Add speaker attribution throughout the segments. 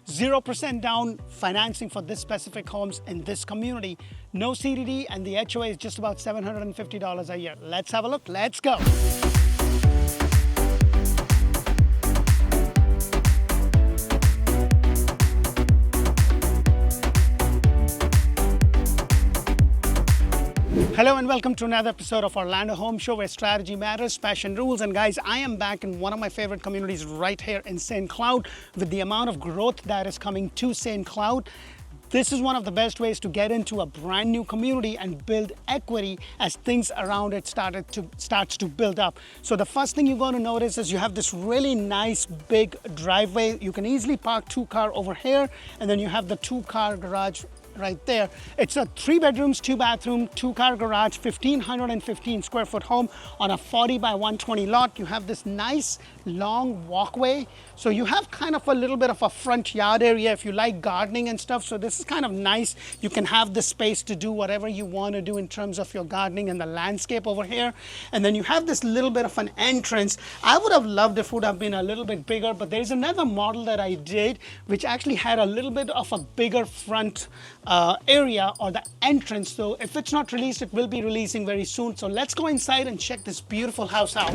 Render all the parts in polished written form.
Speaker 1: 0% down financing for this specific homes in this community. No CDD, and the HOA is just about $750 a year. Let's have a look. Let's go. Hello and welcome to another episode of Orlando Home Show, where strategy matters, passion rules. And guys, I am back in one of my favorite communities right here in St. Cloud. With the amount of growth that is coming to St. Cloud, this is one of the best ways to get into a brand new community and build equity as things around it starts to build up. So the first thing you're going to notice is you have this really nice big driveway. You can easily park 2 cars over here, and then you have the 2-car garage right there. It's a 3 bedrooms, 2 bathroom, 2-car garage, 1,515 square foot home on a 40 by 120 lot. You have this nice long walkway. So you have kind of a little bit of a front yard area if you like gardening and stuff. So this is kind of nice. You can have the space to do whatever you want to do in terms of your gardening and the landscape over here. And then you have this little bit of an entrance. I would have loved if it would have been a little bit bigger, but there's another model that I did which actually had a little bit of a bigger front area or the entrance. So if it's not released, it will be releasing very soon. So let's go inside and check this beautiful house out.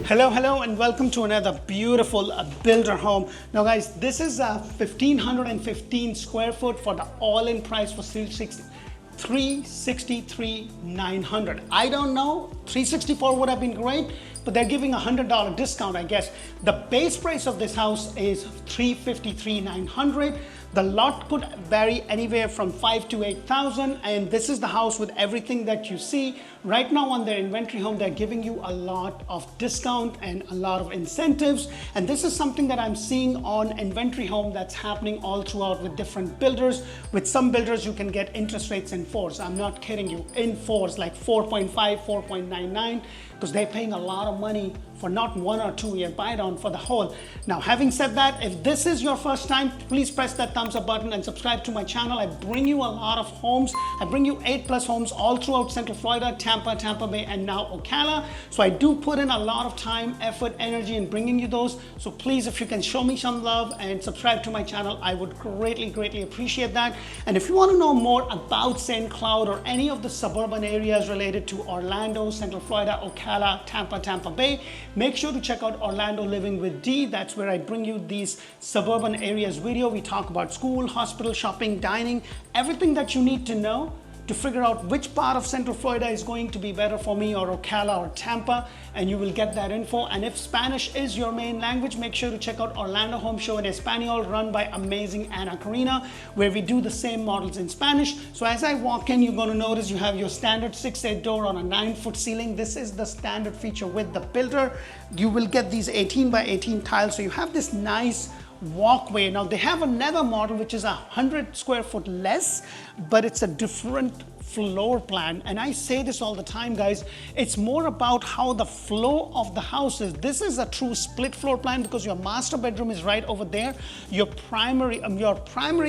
Speaker 1: Hello and welcome to another beautiful builder home. Now guys, this is a 1,515 square foot for the all-in price for $363,900. I don't know, $364 would have been great, but they're giving a $100 discount, I guess. The base price of this house is $353,900. The lot could vary anywhere from $5,000 to $8,000, and this is the house with everything that you see. Right now on their inventory home, they're giving you a lot of discount and a lot of incentives. And this is something that I'm seeing on inventory home that's happening all throughout with different builders. With some builders, you can get interest rates in 4s. I'm not kidding you, in 4s, like 4.5, 4.99, because they're paying a lot of money for not 1 or 2 year buy down for the whole. Now, having said that, if this is your first time, please press that thumbs up button and subscribe to my channel. I bring you a lot of homes. I bring you 8+ homes all throughout Central Florida, Tampa Bay, and now Ocala. So I do put in a lot of time, effort, energy in bringing you those. So please, if you can show me some love and subscribe to my channel, I would greatly appreciate that. And if you want to know more about St. Cloud or any of the suburban areas related to Orlando, Central Florida, Ocala, Tampa Bay, make sure to check out Orlando Living with D. That's where I bring you these suburban areas video. We talk about school, hospital, shopping, dining, everything that you need to know to figure out which part of Central Florida is going to be better for me, or Ocala or Tampa, and you will get that info. And if Spanish is your main language, make sure to check out Orlando Home Show in Espanol, run by amazing Ana Karina, where we do the same models in Spanish. So as I walk in, you're going to notice you have your standard 6'8" door on a 9-foot ceiling. This is the standard feature with the builder. You will get these 18 by 18 tiles. So you have this nice walkway. Now they have another model which is 100 square foot less, but it's a different floor plan. And I say this all the time, guys, it's more about how the flow of the house is. This is a true split floor plan because your master bedroom is right over there. Your primary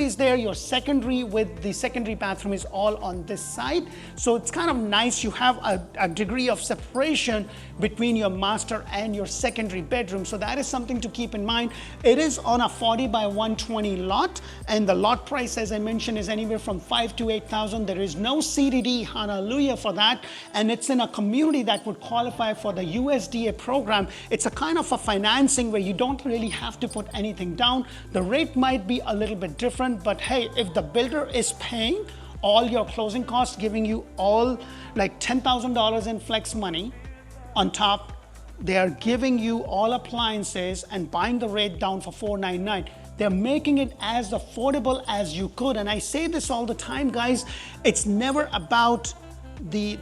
Speaker 1: is there. Your secondary with the secondary bathroom is all on this side. So it's kind of nice. You have a degree of separation between your master and your secondary bedroom. So that is something to keep in mind. It is on a 40 by 120 lot, and the lot price, as I mentioned, is anywhere from $5,000 to $8,000. There is no CDD, hallelujah for that, and it's in a community that would qualify for the USDA program. It's a kind of a financing where you don't really have to put anything down. The rate might be a little bit different, but hey, if the builder is paying all your closing costs, giving you all like $10,000 in flex money on top, they are giving you all appliances and buying the rate down for $499. They're making it as affordable as you could. And I say this all the time, guys, it's never about the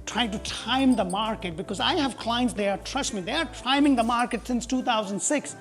Speaker 1: trying to time the market, because I have clients, trust me, they are timing the market since 2006,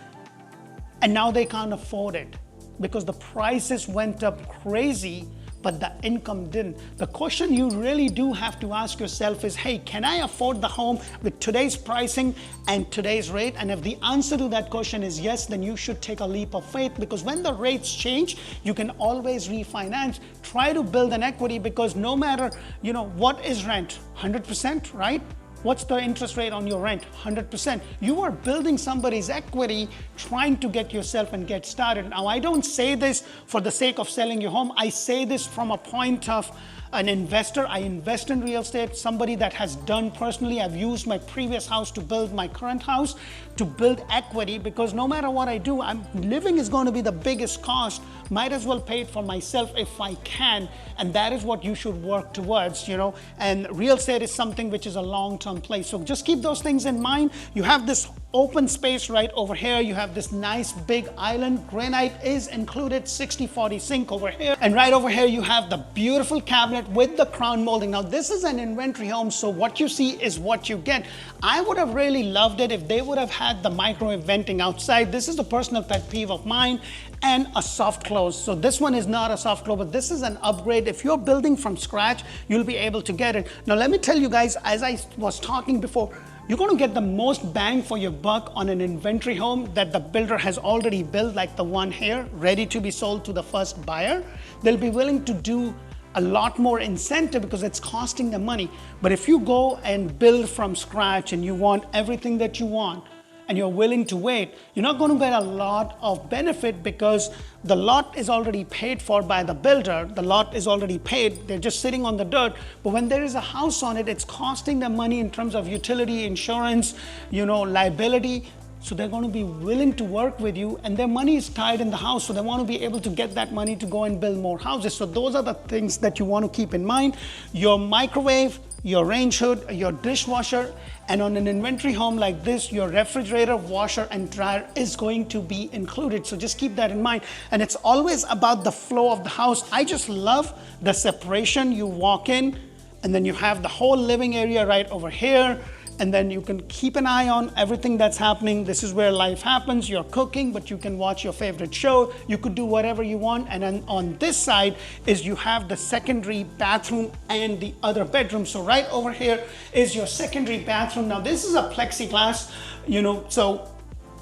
Speaker 1: and now they can't afford it because the prices went up crazy, but the income didn't. The question you really do have to ask yourself is, hey, can I afford the home with today's pricing and today's rate? And if the answer to that question is yes, then you should take a leap of faith, because when the rates change, you can always refinance. Try to build an equity, because no matter, what is rent? 100%, right? what's the interest rate on your rent? 100%. You are building somebody's equity, trying to get yourself and get started. Now, I don't say this for the sake of selling your home. I say this from a point of an investor. I invest in real estate, somebody that has done personally. I've used my previous house to build my current house, to build equity, because no matter what I do, living is going to be the biggest cost. Might as well pay it for myself if I can, and that is what you should work towards, you know. And real estate is something which is a long-term play. So just keep those things in mind. You have this open space right over here. You have this nice big island. Granite is included, 60/40 sink over here. And right over here, you have the beautiful cabinet with the crown molding. Now, this is an inventory home, so what you see is what you get. I would have really loved it if they would have had the microwave venting outside. This is a personal pet peeve of mine. And a soft close. So this one is not a soft close, but this is an upgrade. If you're building from scratch, you'll be able to get it. Now, let me tell you guys, as I was talking before, you're going to get the most bang for your buck on an inventory home that the builder has already built, like the one here, ready to be sold to the first buyer. They'll be willing to do a lot more incentive because it's costing them money. But if you go and build from scratch and you want everything that you want, and you're willing to wait, you're not going to get a lot of benefit because the lot is already paid for by the builder. The lot is already paid. They're just sitting on the dirt. But when there is a house on it, it's costing them money in terms of utility, insurance, you know, liability. So they're going to be willing to work with you, and their money is tied in the house. So they want to be able to get that money to go and build more houses. So those are the things that you want to keep in mind. Your microwave, your range hood, your dishwasher, and on an inventory home like this, your refrigerator, washer, and dryer is going to be included. So just keep that in mind. And it's always about the flow of the house. I just love the separation. You walk in, and then you have the whole living area right over here. And then you can keep an eye on everything that's happening. This is where life happens. You're cooking, but you can watch your favorite show. You could do whatever you want. And then on this side is you have the secondary bathroom and the other bedroom. So right over here is your secondary bathroom. Now this is a plexiglass, you know, so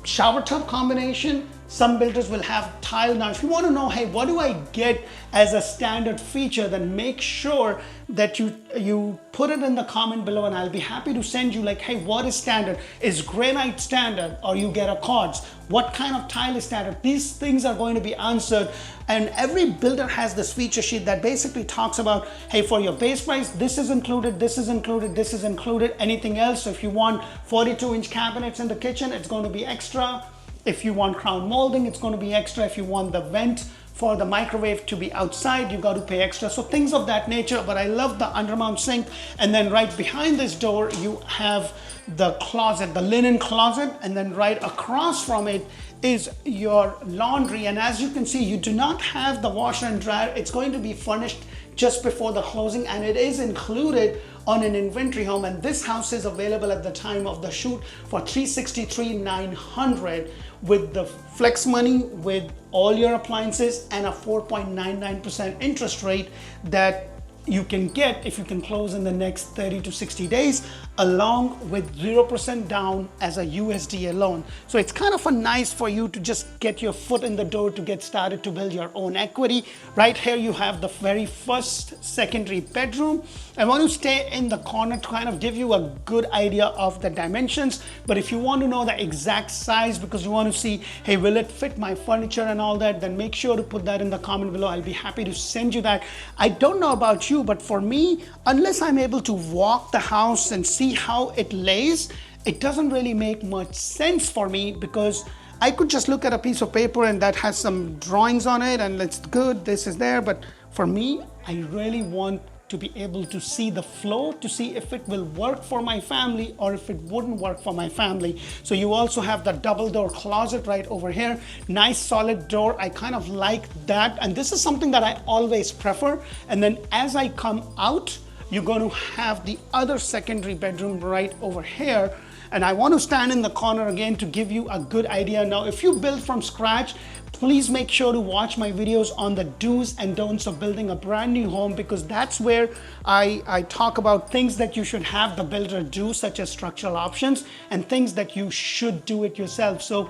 Speaker 1: shower tub combination. Some builders will have tile. Now, if you want to know, hey, what do I get as a standard feature, then make sure that you put it in the comment below, and I'll be happy to send you like, hey, what is standard? Is granite standard, or you get a quartz? What kind of tile is standard? These things are going to be answered, and every builder has this feature sheet that basically talks about, hey, for your base price, this is included, this is included, this is included, anything else. So if you want 42-inch cabinets in the kitchen, it's going to be extra. If you want crown molding, it's going to be extra. If you want the vent for the microwave to be outside, you got to pay extra. So things of that nature. But I love the undermount sink. And then right behind this door, you have the closet, the linen closet. And then right across from it is your laundry. And as you can see, you do not have the washer and dryer. It's going to be furnished just before the closing, and it is included on an inventory home. And this house is available at the time of the shoot for $363,900 with the flex money, with all your appliances, and a 4.99% interest rate that you can get if you can close in the next 30 to 60 days, along with 0% down as a USDA loan. So it's kind of a nice for you to just get your foot in the door to get started to build your own equity. Right here you have the very first secondary bedroom. I want to stay in the corner to kind of give you a good idea of the dimensions. But if you want to know the exact size because you want to see, hey, will it fit my furniture and all that, then make sure to put that in the comment below. I'll be happy to send you that. I don't know about you, but for me, unless I'm able to walk the house and see how it lays, it doesn't really make much sense for me, because I could just look at a piece of paper and that has some drawings on it and it's good, this is there. But for me, I really want to be able to see the flow, to see if it will work for my family or if it wouldn't work for my family. So you also have the double door closet right over here. Nice solid door. I kind of like that. And this is something that I always prefer. And then as I come out, you're going to have the other secondary bedroom right over here. And I want to stand in the corner again to give you a good idea. Now, if you build from scratch, please make sure to watch my videos on the do's and don'ts of building a brand new home, because that's where I talk about things that you should have the builder do, such as structural options, and things that you should do it yourself, so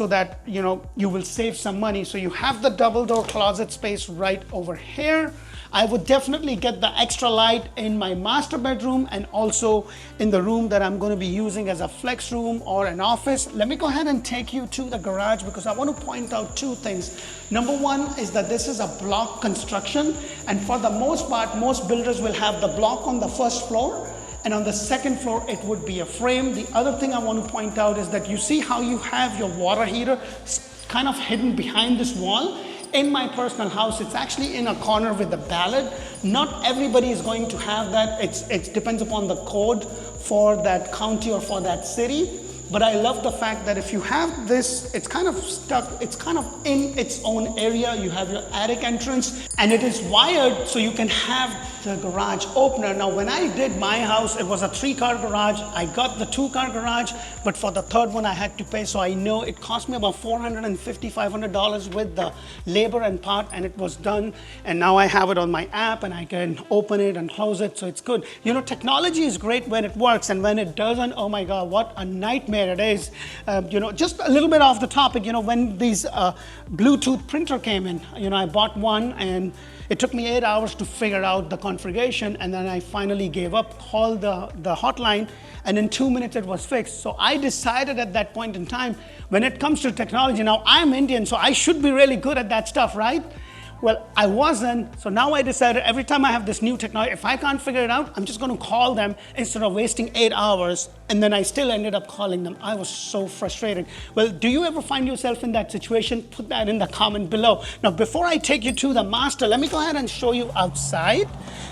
Speaker 1: that you will save some money. So you have the double door closet space right over here. I would definitely get the extra light in my master bedroom and also in the room that I'm going to be using as a flex room or an office. Let me go ahead and take you to the garage because I want to point out two things. Number one is that this is a block construction, and for the most part, most builders will have the block on the first floor, and on the second floor it would be a frame. The other thing I want to point out is that you see how you have your water heater kind of hidden behind this wall. In my personal house, it's actually in a corner with the ballad. Not everybody is going to have that. It depends upon the code for that county or for that city. But I love the fact that if you have this, it's kind of stuck, it's kind of in its own area. You have your attic entrance and it is wired so you can have the garage opener. Now, when I did my house, it was a 3-car garage. I got the 2-car garage, but for the third one I had to pay. So I know it cost me about $450, $500 with the labor and part, and it was done. And now I have it on my app and I can open it and close it. So it's good. You know, technology is great when it works, and when it doesn't, oh my God, what a nightmare it is. You know, just a little bit off the topic, you know, when these Bluetooth printer came in, you know, I bought one and it took me 8 hours to figure out the configuration, and then I finally gave up, called the hotline, and in 2 minutes it was fixed. So I decided at that point in time, when it comes to technology, now I'm Indian, so I should be really good at that stuff, right? Well, I wasn't, so now I decided every time I have this new technology, if I can't figure it out, I'm just going to call them instead of wasting 8 hours, and then I still ended up calling them. I was so frustrated. Well, do you ever find yourself in that situation? Put that in the comment below. Now, before I take you to the master, let me go ahead and show you outside.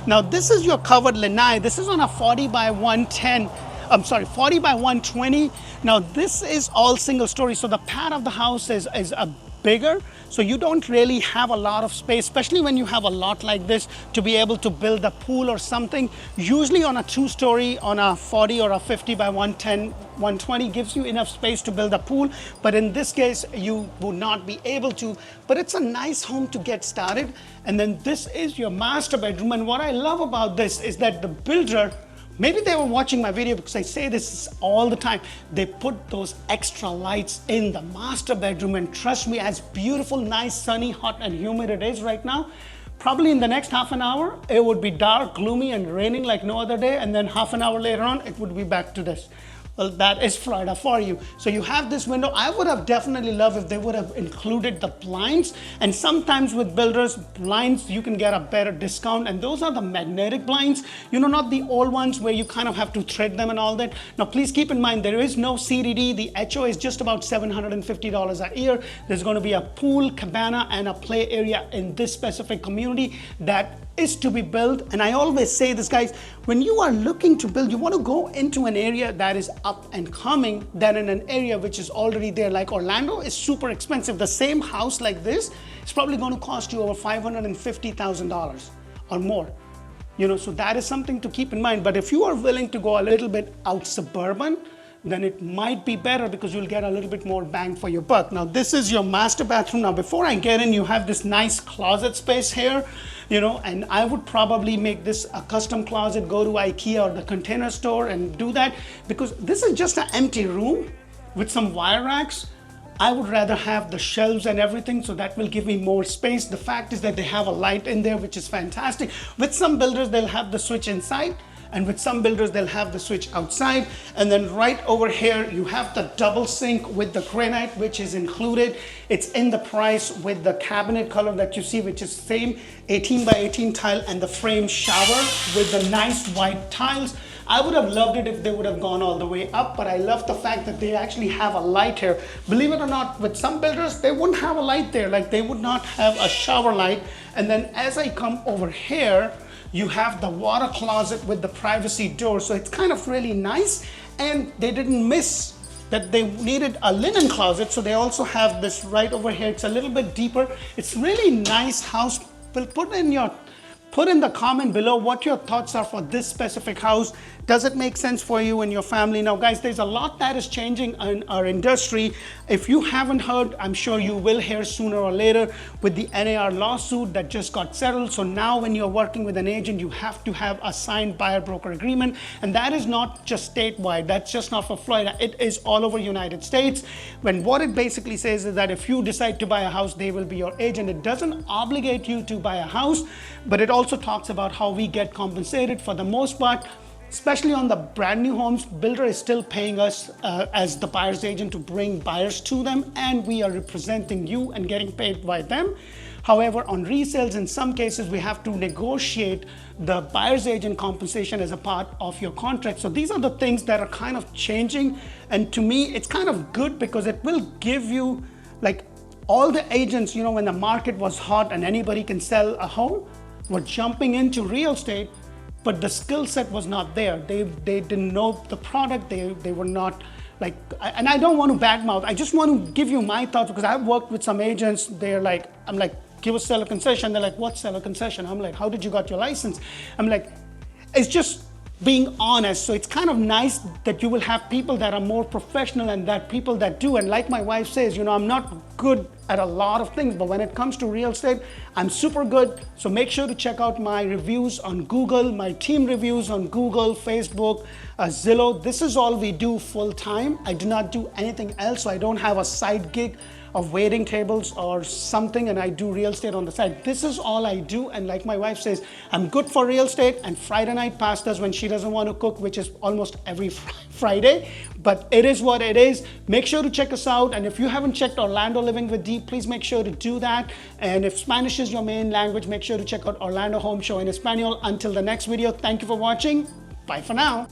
Speaker 1: Now, this is your covered lanai. This is on a 40 by 110. I'm sorry, 40 by 120. Now, this is all single story, so the pad of the house is a bigger, so you don't really have a lot of space, especially when you have a lot like this, to be able to build a pool or something. Usually on a 2-story, on a 40 or a 50 by 110, 120 gives you enough space to build a pool, but in this case you would not be able to. But it's a nice home to get started. And then this is your master bedroom, and what I love about this is that the builder, maybe they were watching my video because I say this all the time, they put those extra lights in the master bedroom, and trust me, as beautiful, nice, sunny, hot and humid it is right now, probably in the next half an hour, it would be dark, gloomy and raining like no other day, and then half an hour later on, it would be back to this. Well, that is Florida for you. So you have this window. I would have definitely loved if they would have included the blinds. And sometimes with builders, blinds, you can get a better discount. And those are the magnetic blinds, you know, not the old ones where you kind of have to thread them and all that. Now, please keep in mind, there is no CDD. The HO is just about $750 a year. There's going to be a pool, cabana, and a play area in this specific community that is to be built. And I always say this, guys, when you are looking to build, you want to go into an area that is up and coming than in an area which is already there. Like Orlando is super expensive. The same house like this is probably going to cost you over $550,000 or more. You know, so that is something to keep in mind. But if you are willing to go a little bit out suburban, then it might be better because you'll get a little bit more bang for your buck. Now, this is your master bathroom. Now, before I get in, you have this nice closet space here, you know, and I would probably make this a custom closet, go to IKEA or the Container Store and do that, because this is just an empty room with some wire racks. I would rather have the shelves and everything, so that will give me more space. The fact is that they have a light in there, which is fantastic. With some builders, they'll have the switch inside, and with some builders, they'll have the switch outside. And then right over here, you have the double sink with the granite, which is included. It's in the price with the cabinet color that you see, which is same 18 by 18 tile, and the frame shower with the nice white tiles. I would have loved it if they would have gone all the way up, but I love the fact that they actually have a light here. Believe it or not, with some builders, they wouldn't have a light there. Like, they would not have a shower light. And then as I come over here, you have the water closet with the privacy door. So it's kind of really nice. And they didn't miss that they needed a linen closet. So they also have this right over here. It's a little bit deeper. It's really nice house. But put in the comment below what your thoughts are for this specific house. Does it make sense for you and your family? Now guys, there's a lot that is changing in our industry. If you haven't heard, I'm sure you will hear sooner or later with the NAR lawsuit that just got settled. So now when you're working with an agent, you have to have a signed buyer broker agreement. And that is not just statewide. That's just not for Florida. It is all over United States. When what it basically says is that if you decide to buy a house, they will be your agent. It doesn't obligate you to buy a house, but it also talks about how we get compensated. For the most part, especially on the brand new homes, builder is still paying us as the buyer's agent to bring buyers to them, and we are representing you and getting paid by them. However, on resales, in some cases, we have to negotiate the buyer's agent compensation as a part of your contract. So these are the things that are kind of changing. And to me, it's kind of good because it will give you, like, all the agents, you know, when the market was hot and anybody can sell a home, were jumping into real estate, but the skill set was not there. They didn't know the product. They were not like, and I don't want to badmouth. I just want to give you my thoughts because I've worked with some agents. They're like, I'm like, give us seller concession. They're like, what seller concession? I'm like, how did you got your license? I'm like, it's just being honest. So it's kind of nice that you will have people that are more professional and that people that do. And like my wife says, you know, I'm not good at a lot of things, but when it comes to real estate, I'm super good. So make sure to check out my reviews on Google, my team reviews on Google, Facebook, Zillow. This is all we do full time. I do not do anything else. So I don't have a side gig of waiting tables or something, and I do real estate on the side. This is all I do. And like my wife says, I'm good for real estate and Friday night pastas when she doesn't want to cook, which is almost every Friday, but it is what it is. Make sure to check us out. And if you haven't checked Orlando Living with Dee, please make sure to do that. And if Spanish is your main language, make sure to check out Orlando Home Show in Espanol. Until the next video, thank you for watching. Bye for now.